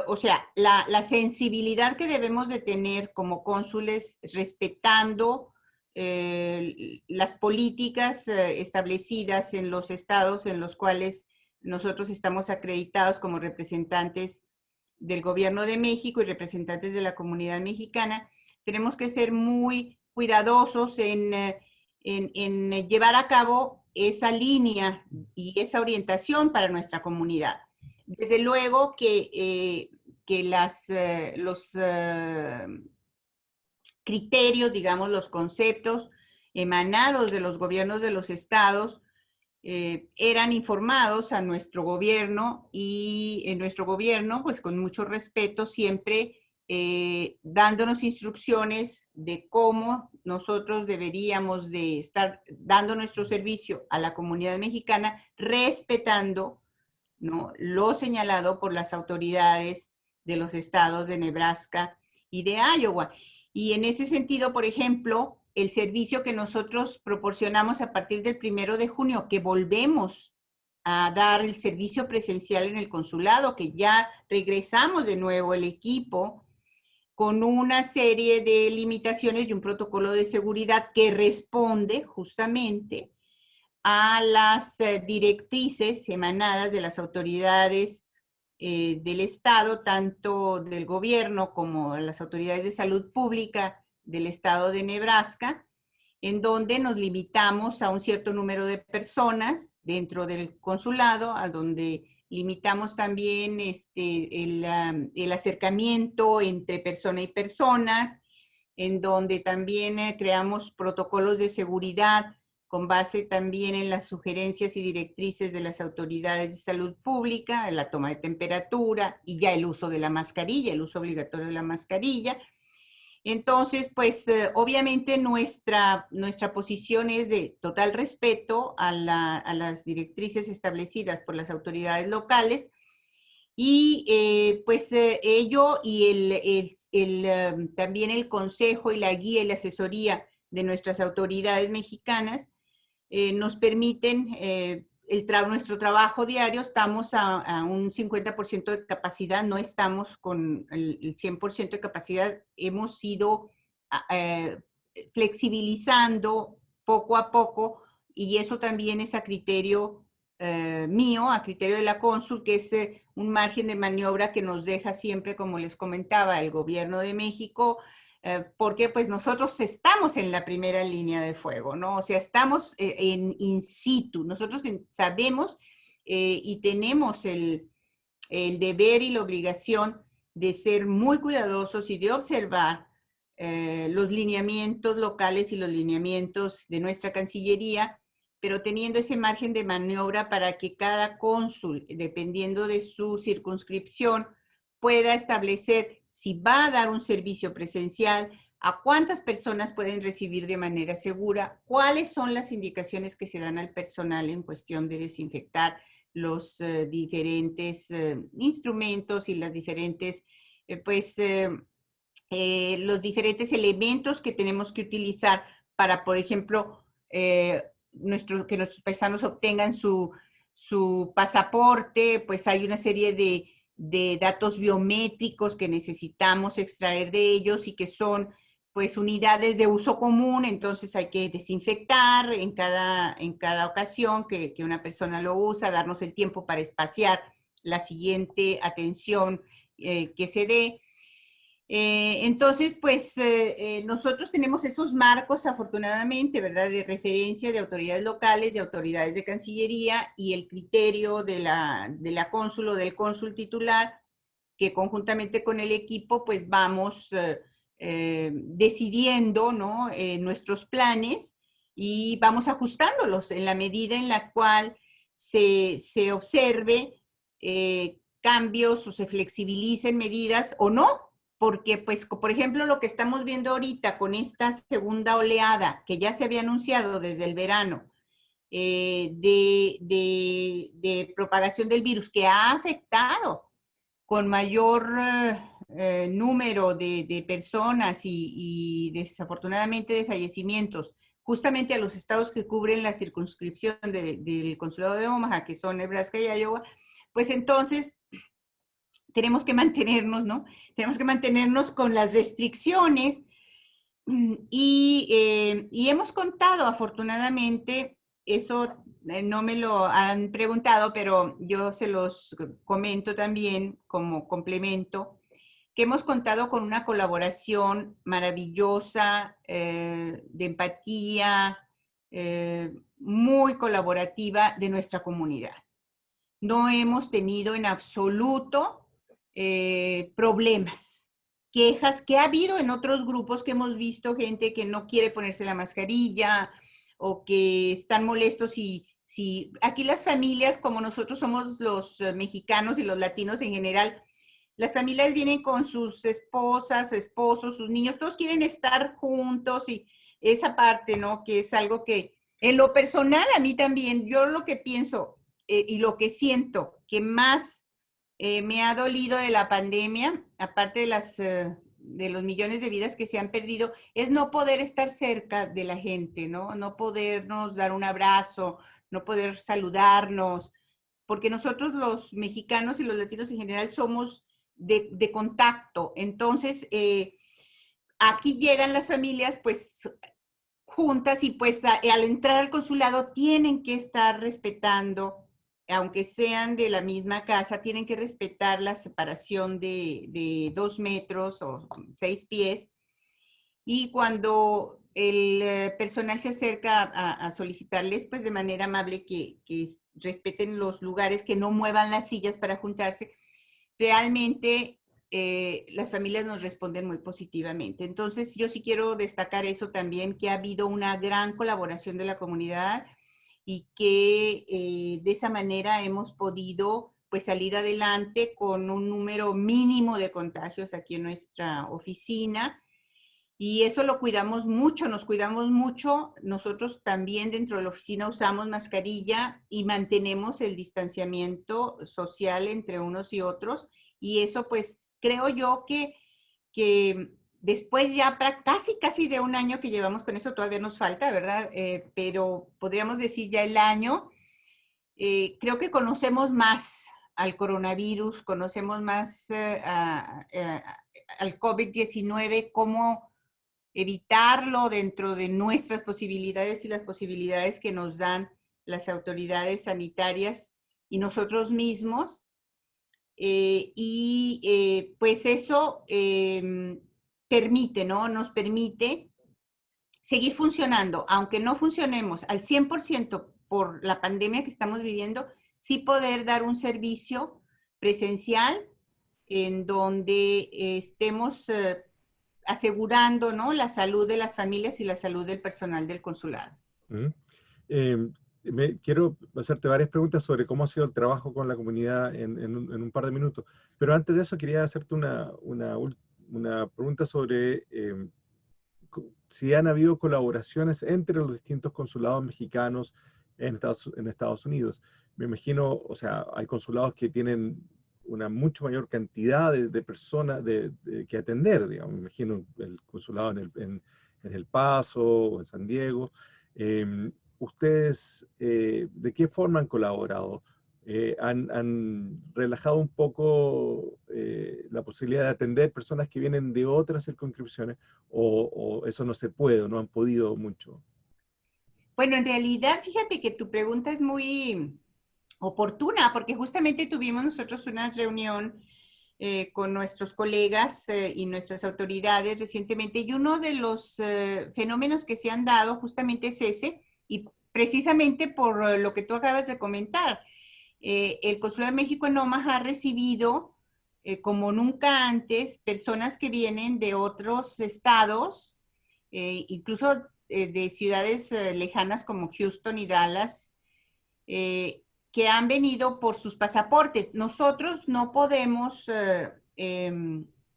[SPEAKER 2] o sea, la sensibilidad que debemos de tener como cónsules respetando las políticas establecidas en los estados en los cuales nosotros estamos acreditados como representantes del gobierno de México y representantes de la comunidad mexicana, tenemos que ser muy cuidadosos en llevar a cabo esa línea y esa orientación para nuestra comunidad. Desde luego que los criterios, digamos, los conceptos emanados de los gobiernos de los estados eran informados a nuestro gobierno y en nuestro gobierno, pues con mucho respeto, siempre dándonos instrucciones de cómo nosotros deberíamos de estar dando nuestro servicio a la comunidad mexicana, respetando, ¿no?, lo señalado por las autoridades de los estados de Nebraska y de Iowa. Y en ese sentido, por ejemplo, el servicio que nosotros proporcionamos a partir del 1 de junio, que volvemos a dar el servicio presencial en el consulado, que ya regresamos de nuevo el equipo con una serie de limitaciones y un protocolo de seguridad que responde justamente a las directrices emanadas de las autoridades del Estado, tanto del gobierno como las autoridades de salud pública del Estado de Nebraska, en donde nos limitamos a un cierto número de personas dentro del consulado, a donde limitamos también el acercamiento entre persona y persona, en donde también creamos protocolos de seguridad con base también en las sugerencias y directrices de las autoridades de salud pública, la toma de temperatura y ya el uso de la mascarilla, el uso obligatorio de la mascarilla. Entonces, pues obviamente nuestra posición es de total respeto a las directrices establecidas por las autoridades locales y pues ello y también el consejo y la guía y la asesoría de nuestras autoridades mexicanas nos permiten nuestro trabajo diario. Estamos a un 50% de capacidad, no estamos con el 100% de capacidad. Hemos ido flexibilizando poco a poco y eso también es a criterio mío, a criterio de la cónsul, que es un margen de maniobra que nos deja siempre, como les comentaba, el gobierno de México, porque pues nosotros estamos en la primera línea de fuego, ¿no? O sea, estamos in situ, nosotros sabemos y tenemos el deber y la obligación de ser muy cuidadosos y de observar los lineamientos locales y los lineamientos de nuestra Cancillería pero teniendo ese margen de maniobra para que cada cónsul, dependiendo de su circunscripción, pueda establecer si va a dar un servicio presencial, a cuántas personas pueden recibir de manera segura, cuáles son las indicaciones que se dan al personal en cuestión de desinfectar los diferentes instrumentos y las diferentes, los diferentes elementos que tenemos que utilizar para, por ejemplo, que nuestros paisanos obtengan su pasaporte, pues hay una serie de datos biométricos que necesitamos extraer de ellos y que son pues unidades de uso común, entonces hay que desinfectar en cada ocasión que una persona lo usa, darnos el tiempo para espaciar la siguiente atención que se dé. Entonces, pues nosotros tenemos esos marcos, afortunadamente, ¿verdad? De referencia de autoridades locales, de autoridades de Cancillería y el criterio de la cónsul o del cónsul titular, que conjuntamente con el equipo, pues vamos decidiendo, ¿no? Nuestros planes y vamos ajustándolos en la medida en la cual se observe cambios o se flexibilicen medidas o no, porque pues, por ejemplo, lo que estamos viendo ahorita con esta segunda oleada que ya se había anunciado desde el verano, de propagación del virus que ha afectado con mayor número de personas y desafortunadamente de fallecimientos, justamente a los estados que cubren la circunscripción del consulado de Omaha, que son Nebraska y Iowa, pues entonces tenemos que mantenernos, ¿no? Tenemos que mantenernos con las restricciones y hemos contado, afortunadamente, eso no me lo han preguntado, pero yo se los comento también como complemento, que hemos contado con una colaboración maravillosa, de empatía, muy colaborativa de nuestra comunidad. No hemos tenido en absoluto problemas, quejas que ha habido en otros grupos que hemos visto gente que no quiere ponerse la mascarilla o que están molestos y si aquí las familias, como nosotros somos los mexicanos y los latinos en general, las familias vienen con sus esposas, esposos, sus niños, todos quieren estar juntos y esa parte, ¿no? Que es algo que en lo personal a mí también, yo lo que pienso y lo que siento que más me ha dolido de la pandemia, aparte de los millones de vidas que se han perdido, es no poder estar cerca de la gente, ¿no? No podernos dar un abrazo, no poder saludarnos, porque nosotros los mexicanos y los latinos en general somos de contacto. Entonces, aquí llegan las familias, pues juntas y pues al entrar al consulado tienen que estar respetando, aunque sean de la misma casa, tienen que respetar la separación de 2 metros o 6 pies. Y cuando el personal se acerca a solicitarles, pues de manera amable que respeten los lugares, que no muevan las sillas para juntarse, realmente las familias nos responden muy positivamente. Entonces, yo sí quiero destacar eso también, que ha habido una gran colaboración de la comunidad y que de esa manera hemos podido pues salir adelante con un número mínimo de contagios aquí en nuestra oficina. Y eso lo cuidamos mucho, nos cuidamos mucho. Nosotros también dentro de la oficina usamos mascarilla y mantenemos el distanciamiento social entre unos y otros. Y eso pues creo yo que después ya casi de un año que llevamos con eso, todavía nos falta, ¿verdad? Pero podríamos decir ya el año, creo que conocemos más al coronavirus, conocemos más al COVID-19, cómo evitarlo dentro de nuestras posibilidades y las posibilidades que nos dan las autoridades sanitarias y nosotros mismos. Pues eso permite, ¿no? Nos permite seguir funcionando, aunque no funcionemos al 100% por la pandemia que estamos viviendo, sí poder dar un servicio presencial en donde estemos asegurando, ¿no? La salud de las familias y la salud del personal del consulado.
[SPEAKER 1] Mm. quiero hacerte varias preguntas sobre cómo ha sido el trabajo con la comunidad en un par de minutos, pero antes de eso quería hacerte una pregunta sobre si han habido colaboraciones entre los distintos consulados mexicanos en Estados Unidos. Me imagino, o sea, hay consulados que tienen una mucho mayor cantidad de personas que atender, digamos. Me imagino el consulado en El Paso o en San Diego. ¿Ustedes de qué forma han colaborado? ¿Han relajado un poco la posibilidad de atender personas que vienen de otras circunscripciones o eso no se puede, no han podido mucho?
[SPEAKER 2] Bueno, en realidad, fíjate que tu pregunta es muy oportuna, porque justamente tuvimos nosotros una reunión con nuestros colegas y nuestras autoridades recientemente, y uno de los fenómenos que se han dado justamente es ese, y precisamente por lo que tú acabas de comentar. El Consulado de México en Omaha ha recibido, como nunca antes, personas que vienen de otros estados, incluso de ciudades lejanas como Houston y Dallas, eh, que han venido por sus pasaportes. Nosotros no podemos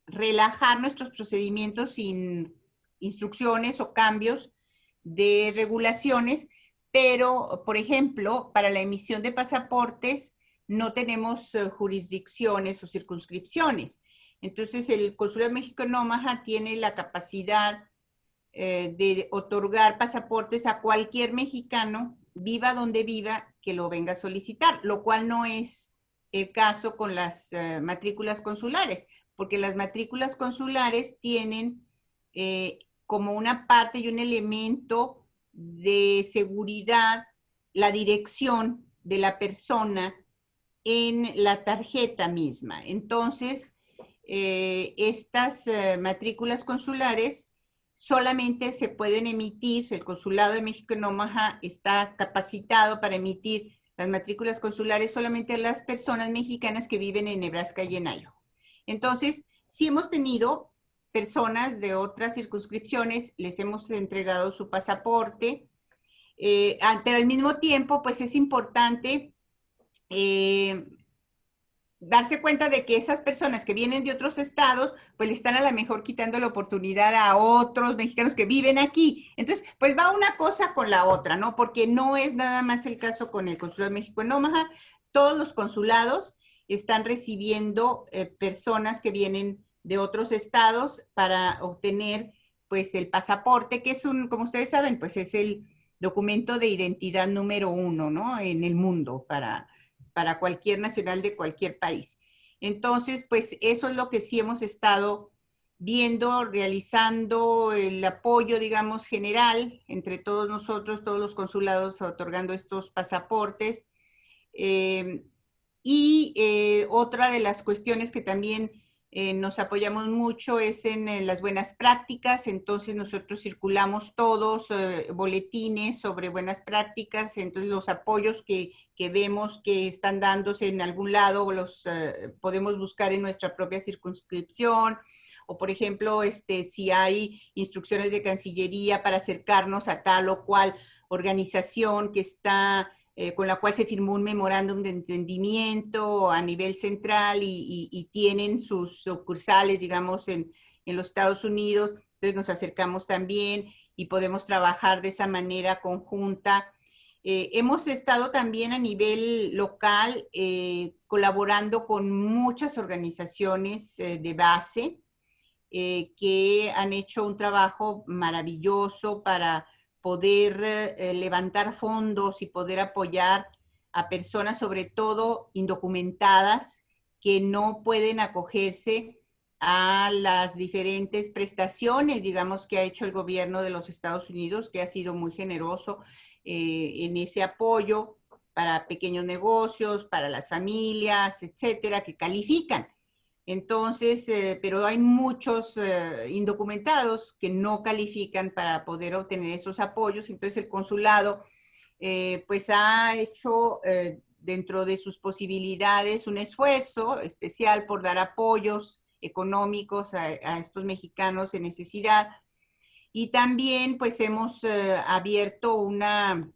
[SPEAKER 2] relajar nuestros procedimientos sin instrucciones o cambios de regulaciones, pero, por ejemplo, para la emisión de pasaportes no tenemos jurisdicciones o circunscripciones. Entonces, el Consulado de México en Omaha tiene la capacidad de otorgar pasaportes a cualquier mexicano, viva donde viva, que lo venga a solicitar, lo cual no es el caso con las matrículas consulares, porque las matrículas consulares tienen como una parte y un elemento de seguridad la dirección de la persona en la tarjeta misma. Entonces, estas matrículas consulares solamente se pueden emitir, el Consulado de México en Omaha está capacitado para emitir las matrículas consulares solamente a las personas mexicanas que viven en Nebraska y en Iowa. Entonces, sí hemos tenido personas de otras circunscripciones, les hemos entregado su pasaporte, pero al mismo tiempo, pues es importante eh, darse cuenta de que esas personas que vienen de otros estados, pues le están a lo mejor quitando la oportunidad a otros mexicanos que viven aquí. Entonces, pues va una cosa con la otra, ¿no? Porque no es nada más el caso con el Consulado de México en Omaha. Todos los consulados están recibiendo personas que vienen de otros estados para obtener, pues, el pasaporte, que es como ustedes saben, pues es el documento de identidad número uno, ¿no? En el mundo para cualquier nacional de cualquier país. Entonces, pues eso es lo que sí hemos estado viendo, realizando el apoyo, digamos, general entre todos nosotros, todos los consulados otorgando estos pasaportes. Eh, otra de las cuestiones que también nos apoyamos mucho es en las buenas prácticas, entonces nosotros circulamos todos boletines sobre buenas prácticas, entonces los apoyos que vemos que están dándose en algún lado los podemos buscar en nuestra propia circunscripción, o por ejemplo, si hay instrucciones de Cancillería para acercarnos a tal o cual organización que está con la cual se firmó un memorándum de entendimiento a nivel central y tienen sus sucursales, digamos, en los Estados Unidos. Entonces nos acercamos también y podemos trabajar de esa manera conjunta. Hemos estado también a nivel local colaborando con muchas organizaciones de base que han hecho un trabajo maravilloso para poder levantar fondos y poder apoyar a personas, sobre todo indocumentadas, que no pueden acogerse a las diferentes prestaciones, digamos, que ha hecho el gobierno de los Estados Unidos, que ha sido muy generoso en ese apoyo para pequeños negocios, para las familias, etcétera, que califican. Entonces, pero hay muchos indocumentados que no califican para poder obtener esos apoyos. Entonces, el consulado pues ha hecho dentro de sus posibilidades un esfuerzo especial por dar apoyos económicos a estos mexicanos en necesidad. Y también pues hemos abierto una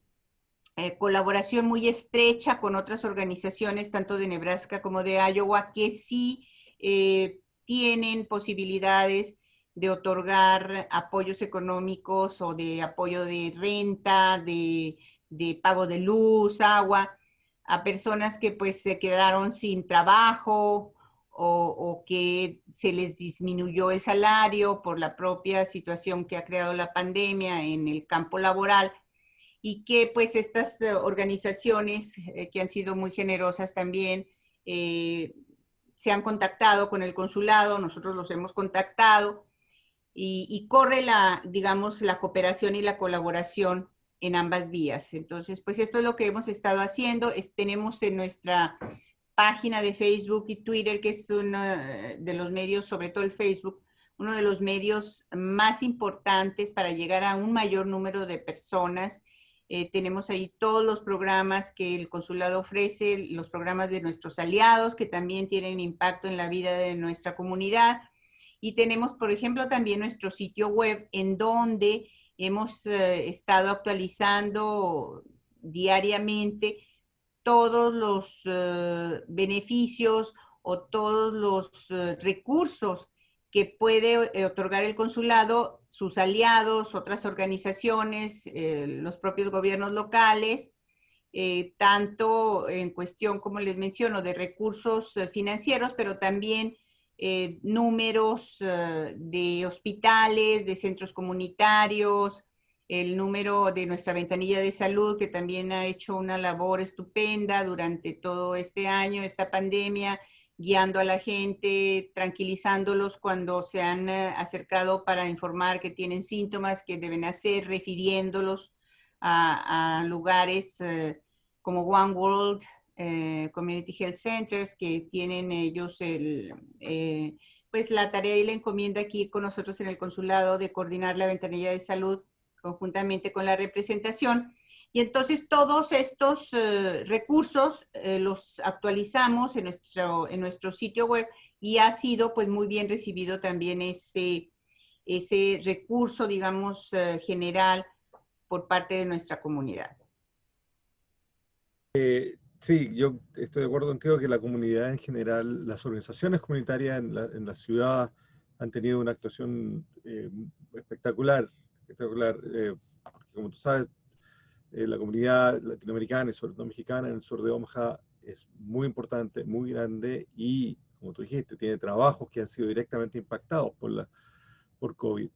[SPEAKER 2] colaboración muy estrecha con otras organizaciones, tanto de Nebraska como de Iowa, que sí tienen posibilidades de otorgar apoyos económicos o de apoyo de renta, de pago de luz, agua, a personas que pues se quedaron sin trabajo o que se les disminuyó el salario por la propia situación que ha creado la pandemia en el campo laboral, y que pues estas organizaciones que han sido muy generosas también se han contactado con el consulado, nosotros los hemos contactado y corre la, digamos, la cooperación y la colaboración en ambas vías. Entonces, pues esto es lo que hemos estado haciendo. Tenemos en nuestra página de Facebook y Twitter, que es uno de los medios, sobre todo el Facebook, uno de los medios más importantes para llegar a un mayor número de personas. Tenemos ahí todos los programas que el consulado ofrece, los programas de nuestros aliados que también tienen impacto en la vida de nuestra comunidad. Y tenemos, por ejemplo, también nuestro sitio web en donde hemos estado actualizando diariamente todos los beneficios o todos los recursos que puede otorgar el consulado, sus aliados, otras organizaciones, los propios gobiernos locales, tanto en cuestión, como les menciono, de recursos financieros, pero también números de hospitales, de centros comunitarios, el número de nuestra ventanilla de salud, que también ha hecho una labor estupenda durante todo este año, esta pandemia, guiando a la gente, tranquilizándolos cuando se han acercado para informar que tienen síntomas, que deben hacer, refiriéndolos a lugares como One World Community Health Centers, que tienen ellos pues la tarea y la encomienda aquí con nosotros en el consulado de coordinar la ventanilla de salud conjuntamente con la representación. Y entonces todos estos recursos los actualizamos en nuestro sitio web, y ha sido pues muy bien recibido también ese recurso, digamos, general por parte de nuestra comunidad.
[SPEAKER 1] Sí, yo estoy de acuerdo contigo que la comunidad en general, las organizaciones comunitarias en la ciudad han tenido una actuación espectacular, espectacular. Como tú sabes, la comunidad latinoamericana y sobre todo mexicana en el sur de Omaha es muy importante, muy grande y, como tú dijiste, tiene trabajos que han sido directamente impactados por COVID.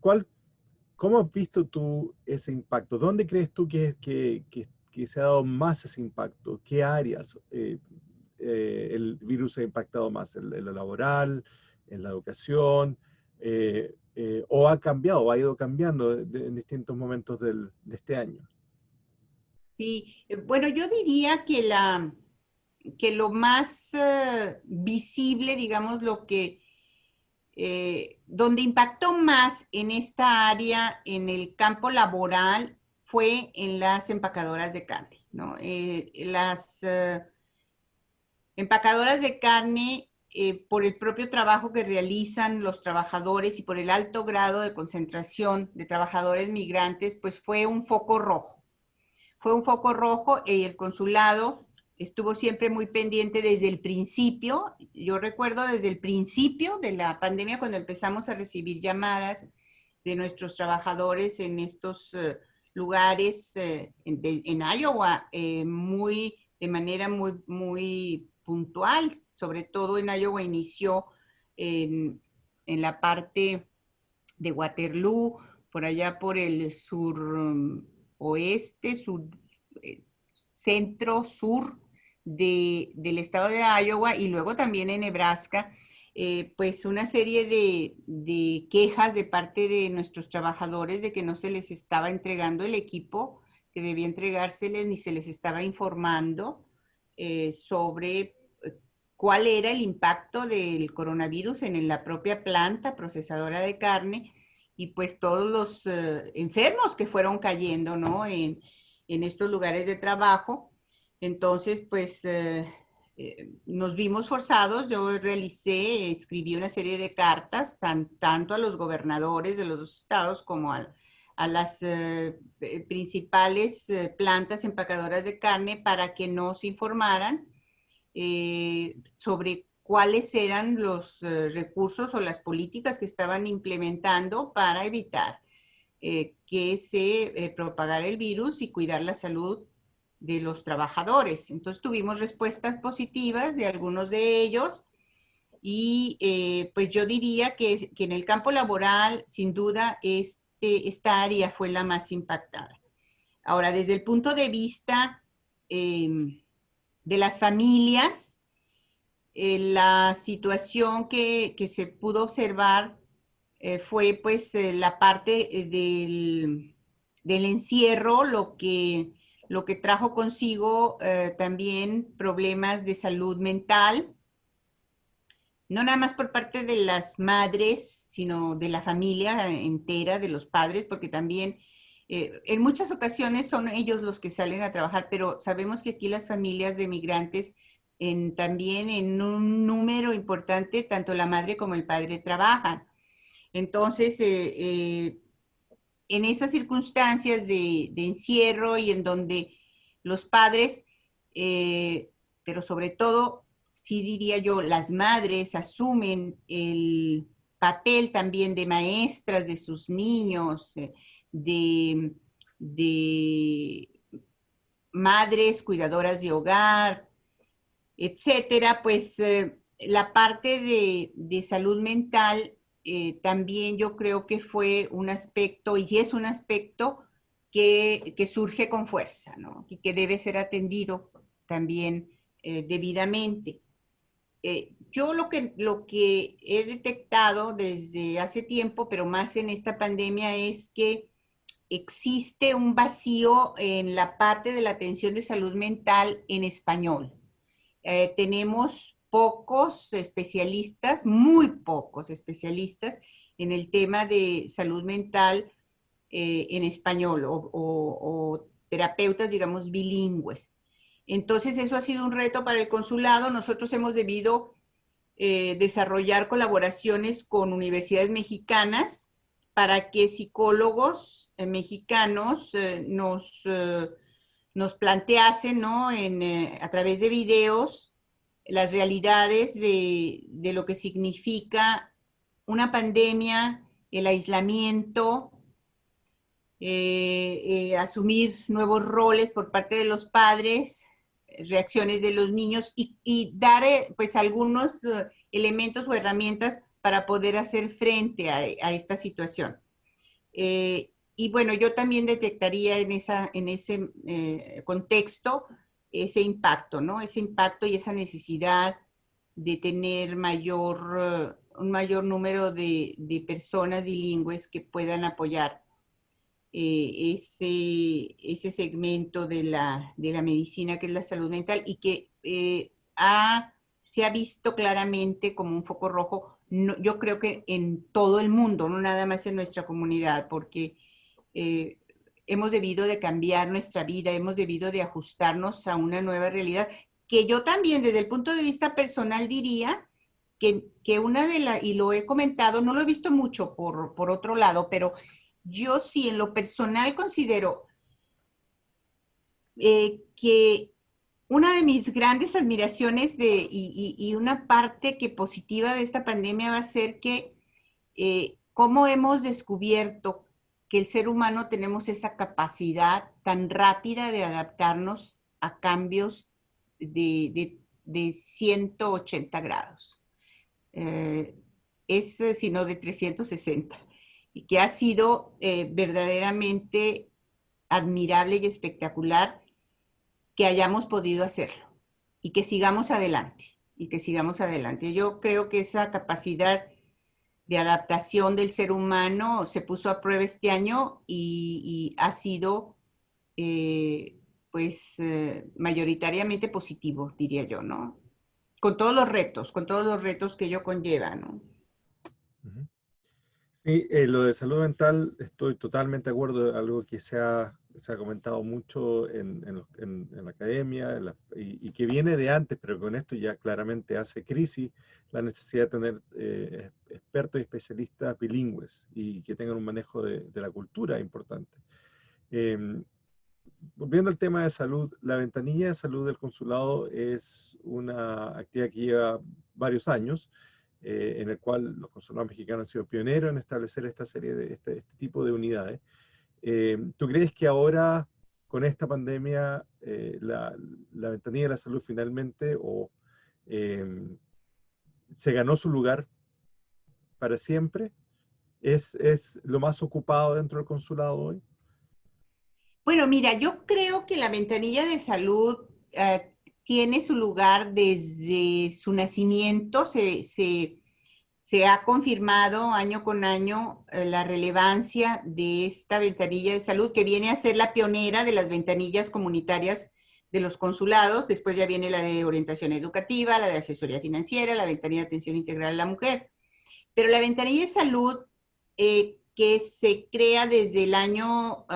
[SPEAKER 1] ¿Cuál ¿Cómo has visto tú ese impacto? ¿Dónde crees tú que se ha dado más ese impacto? ¿Qué áreas el virus ha impactado más? ¿En lo laboral, en la educación? ¿O ha cambiado, o ha ido cambiando en distintos momentos de este año?
[SPEAKER 2] Sí, bueno, yo diría que lo más visible, digamos, donde impactó más en esta área, en el campo laboral, fue en las empacadoras de carne, ¿no? Las empacadoras de carne, por el propio trabajo que realizan los trabajadores y por el alto grado de concentración de trabajadores migrantes, pues fue un foco rojo. Fue un foco rojo y el consulado estuvo siempre muy pendiente desde el principio. Yo recuerdo desde el principio de la pandemia, cuando empezamos a recibir llamadas de nuestros trabajadores en estos lugares en Iowa, de manera muy puntual. Sobre todo en Iowa inició en la parte de Waterloo, por allá por el sur oeste, centro sur del estado de Iowa, y luego también en Nebraska, pues una serie de quejas de parte de nuestros trabajadores de que no se les estaba entregando el equipo que debía entregárseles, ni se les estaba informando sobre cuál era el impacto del coronavirus en la propia planta procesadora de carne, y pues todos los enfermos que fueron cayendo, ¿no? En estos lugares de trabajo. Entonces, pues nos vimos forzados. Yo escribí una serie de cartas, tanto a los gobernadores de los dos estados como a a las principales plantas empacadoras de carne para que nos informaran sobre cuáles eran los recursos o las políticas que estaban implementando para evitar que se propagara el virus y cuidar la salud de los trabajadores. Entonces tuvimos respuestas positivas de algunos de ellos y pues yo diría que en el campo laboral, sin duda, esta área fue la más impactada. Ahora, desde el punto de vista de las familias, la situación que se pudo observar fue pues la parte del encierro, lo que trajo consigo también problemas de salud mental, no nada más por parte de las madres, sino de la familia entera, de los padres, porque también en muchas ocasiones son ellos los que salen a trabajar, pero sabemos que aquí las familias de migrantes también en un número importante, tanto la madre como el padre trabajan. Entonces, en esas circunstancias de encierro y en donde los padres, pero sobre todo, sí diría yo, las madres asumen el papel también de maestras de sus niños, de madres cuidadoras de hogar, etcétera, pues la parte de salud mental también yo creo que fue un aspecto, y es un aspecto que surge con fuerza, ¿no? Y que debe ser atendido también debidamente. Yo lo que he detectado desde hace tiempo, pero más en esta pandemia, es que existe un vacío en la parte de la atención de salud mental en español. Tenemos pocos especialistas, muy pocos especialistas en el tema de salud mental en español o terapeutas, digamos, bilingües. Entonces, eso ha sido un reto para el consulado. Nosotros hemos debido desarrollar colaboraciones con universidades mexicanas para que psicólogos mexicanos nos planteasen, ¿no? A través de videos, las realidades de lo que significa una pandemia, el aislamiento, asumir nuevos roles por parte de los padres, reacciones de los niños y dar pues algunos elementos o herramientas para poder hacer frente a esta situación. Y bueno, yo también detectaría en ese contexto ese impacto, ¿no? Ese impacto y esa necesidad de tener un mayor número de personas bilingües que puedan apoyar ese segmento de la medicina que es la salud mental y que se ha visto claramente como un foco rojo, no, yo creo que en todo el mundo, no nada más en nuestra comunidad, porque hemos debido de cambiar nuestra vida, hemos debido de ajustarnos a una nueva realidad, que yo también desde el punto de vista personal diría que una de las, y lo he comentado, no lo he visto mucho por otro lado, pero yo sí en lo personal considero que una de mis grandes admiraciones y una parte que positiva de esta pandemia va a ser que cómo hemos descubierto que el ser humano tenemos esa capacidad tan rápida de adaptarnos a cambios de 180 grados. Sino de 360, y que ha sido verdaderamente admirable y espectacular que hayamos podido hacerlo y que sigamos adelante, Yo creo que esa capacidad de adaptación del ser humano se puso a prueba este año y ha sido mayoritariamente positivo, diría yo, ¿no? Con todos los retos que ello conlleva, ¿no?
[SPEAKER 1] Sí, lo de salud mental estoy totalmente de acuerdo, algo que se ha se ha comentado mucho en la academia y que viene de antes, pero con esto ya claramente hace crisis, la necesidad de tener expertos y especialistas bilingües y que tengan un manejo de la cultura importante. Volviendo al tema de salud, la ventanilla de salud del consulado es una actividad que lleva varios años, en el cual los consulados mexicanos han sido pioneros en establecer esta serie de este tipo de unidades. ¿Tú crees que ahora, con esta pandemia, la ventanilla de la salud finalmente eh, se ganó su lugar para siempre? ¿Es lo más ocupado dentro del consulado hoy?
[SPEAKER 2] Bueno, mira, yo creo que la ventanilla de salud tiene su lugar desde su nacimiento. Se ha confirmado año con año la relevancia de esta ventanilla de salud, que viene a ser la pionera de las ventanillas comunitarias de los consulados. Después ya viene la de orientación educativa, la de asesoría financiera, la ventanilla de atención integral a la mujer. Pero la ventanilla de salud que se crea desde el año...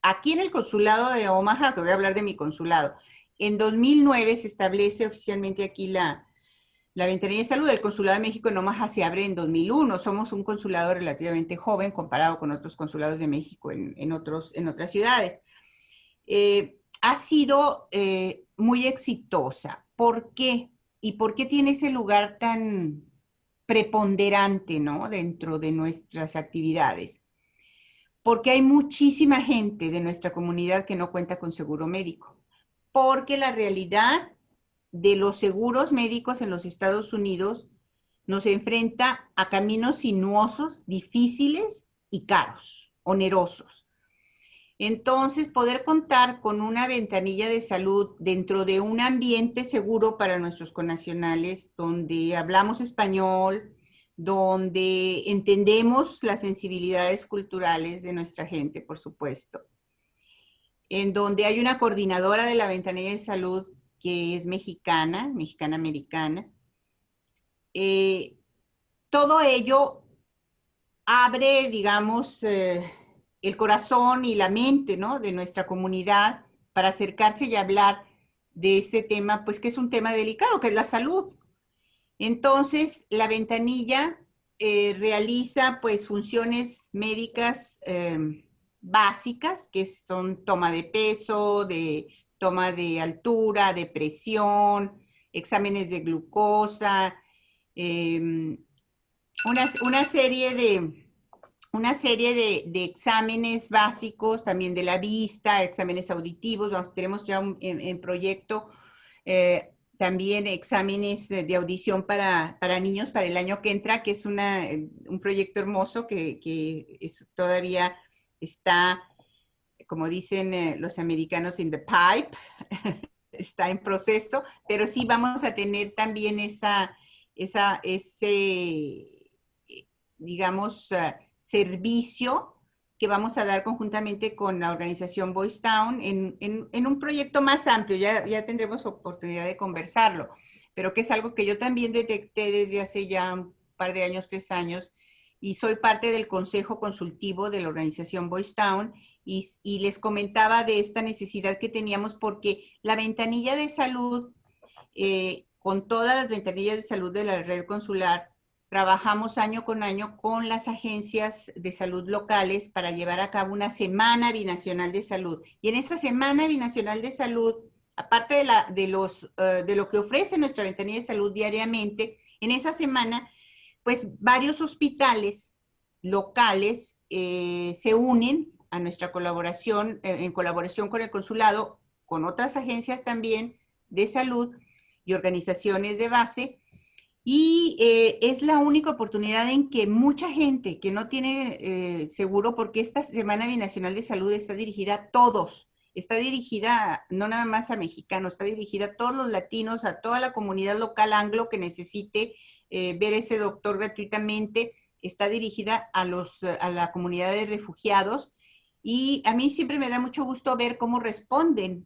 [SPEAKER 2] aquí en el consulado de Omaha, que voy a hablar de mi consulado, en 2009 se establece oficialmente aquí la ventanilla de salud. El consulado de México en Omaha se abre en 2001. Somos un consulado relativamente joven comparado con otros consulados de México en otras ciudades. Ha sido muy exitosa. ¿Por qué? ¿Y por qué tiene ese lugar tan preponderante, ¿no?, dentro de nuestras actividades? Porque hay muchísima gente de nuestra comunidad que no cuenta con seguro médico. Porque la realidad de los seguros médicos en los Estados Unidos nos enfrenta a caminos sinuosos, difíciles y caros, onerosos. Entonces, poder contar con una ventanilla de salud dentro de un ambiente seguro para nuestros connacionales, donde hablamos español, donde entendemos las sensibilidades culturales de nuestra gente, por supuesto, en donde hay una coordinadora de la ventanilla de salud que es mexicana, mexicana-americana. Todo ello abre, digamos, el corazón y la mente, ¿no?, de nuestra comunidad para acercarse y hablar de este tema, pues que es un tema delicado, que es la salud. Entonces, la ventanilla realiza pues funciones médicas básicas, que son toma de peso, de toma de altura, de presión, exámenes de glucosa, una serie de exámenes básicos, también de la vista, exámenes auditivos. Tenemos ya en proyecto también exámenes de audición para niños para el año que entra, que es un proyecto hermoso que todavía está, como dicen los americanos, in the pipe, está en proceso, pero sí vamos a tener también ese, digamos, servicio que vamos a dar conjuntamente con la organización Boys Town en un proyecto más amplio. Ya tendremos oportunidad de conversarlo, pero que es algo que yo también detecté desde hace ya un par de años, 3 años, y soy parte del consejo consultivo de la organización Boys Town, y les comentaba de esta necesidad que teníamos porque la ventanilla de salud, con todas las ventanillas de salud de la red consular, trabajamos año con año con las agencias de salud locales para llevar a cabo una semana binacional de salud. Y en esa semana binacional de salud, aparte de lo que ofrece nuestra ventanilla de salud diariamente, en esa semana, pues varios hospitales locales se unen a nuestra colaboración, en colaboración con el consulado, con otras agencias también de salud y organizaciones de base. Y es la única oportunidad en que mucha gente que no tiene seguro, porque esta Semana Binacional de Salud está dirigida a todos, está dirigida no nada más a mexicanos, está dirigida a todos los latinos, a toda la comunidad local anglo que necesite ver ese doctor gratuitamente, está dirigida a la comunidad de refugiados. Y a mí siempre me da mucho gusto ver cómo responde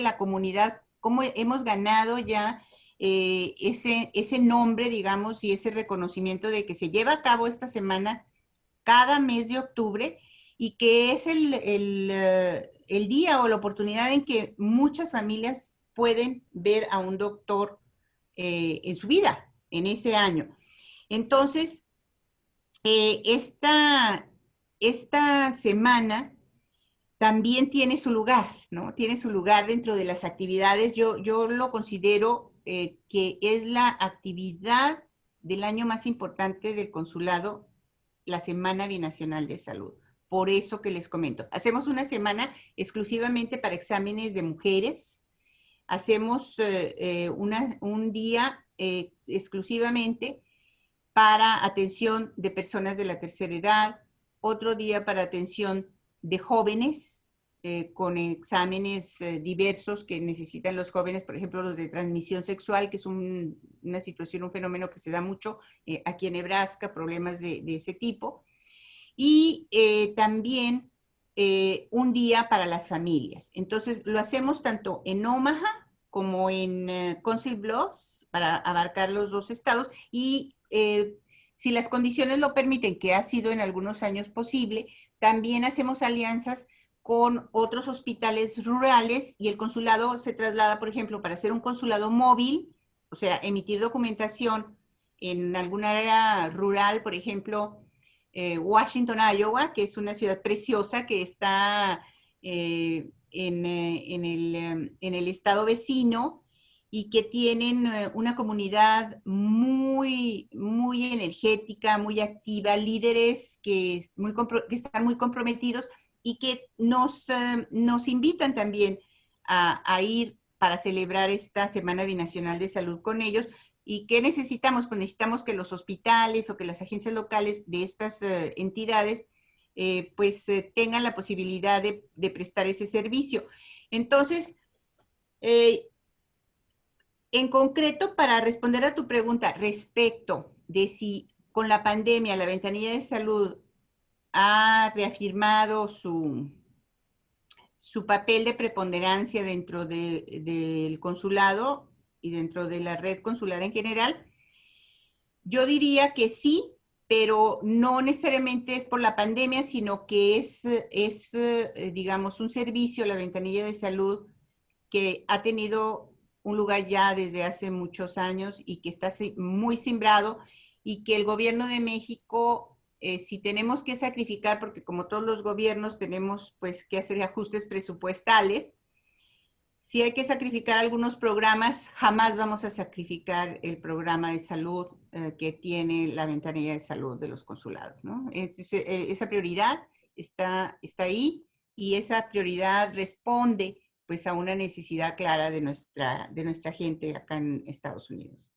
[SPEAKER 2] la comunidad, cómo hemos ganado ya ese nombre, digamos, y ese reconocimiento de que se lleva a cabo esta semana cada mes de octubre, y que es el día o la oportunidad en que muchas familias pueden ver a un doctor en su vida, en ese año. Entonces, esta semana también tiene su lugar, ¿no? Tiene su lugar dentro de las actividades. Yo lo considero que es la actividad del año más importante del consulado, la Semana Binacional de Salud. Por eso que les comento. Hacemos una semana exclusivamente para exámenes de mujeres. Hacemos un día exclusivamente para atención de personas de la tercera edad, otro día para atención de jóvenes con exámenes diversos que necesitan los jóvenes, por ejemplo, los de transmisión sexual, que es una situación, un fenómeno que se da mucho aquí en Nebraska, problemas de ese tipo. Y también un día para las familias. Entonces, lo hacemos tanto en Omaha como en Council Bluffs, para abarcar los dos estados, y si las condiciones lo permiten, que ha sido en algunos años posible, también hacemos alianzas con otros hospitales rurales y el consulado se traslada, por ejemplo, para hacer un consulado móvil, o sea, emitir documentación en alguna área rural, por ejemplo, Washington, Iowa, que es una ciudad preciosa que está en el estado vecino y que tienen una comunidad muy, muy energética, muy activa, líderes que están muy comprometidos y que nos invitan también a ir para celebrar esta Semana Binacional de Salud con ellos. ¿Y qué necesitamos? Pues necesitamos que los hospitales o que las agencias locales de estas entidades tengan la posibilidad de prestar ese servicio. Entonces, en concreto, para responder a tu pregunta respecto de si con la pandemia la ventanilla de salud ha reafirmado su papel de preponderancia dentro del consulado y dentro de la red consular en general, yo diría que sí, pero no necesariamente es por la pandemia, sino que digamos, un servicio, la ventanilla de salud, que ha tenido un lugar ya desde hace muchos años y que está muy sembrado y que el gobierno de México, si tenemos que sacrificar, porque como todos los gobiernos tenemos pues que hacer ajustes presupuestales, si hay que sacrificar algunos programas, jamás vamos a sacrificar el programa de salud que tiene la ventanilla de salud de los consulados, ¿no? Esa prioridad está ahí y esa prioridad responde pues a una necesidad clara de nuestra gente acá en Estados Unidos.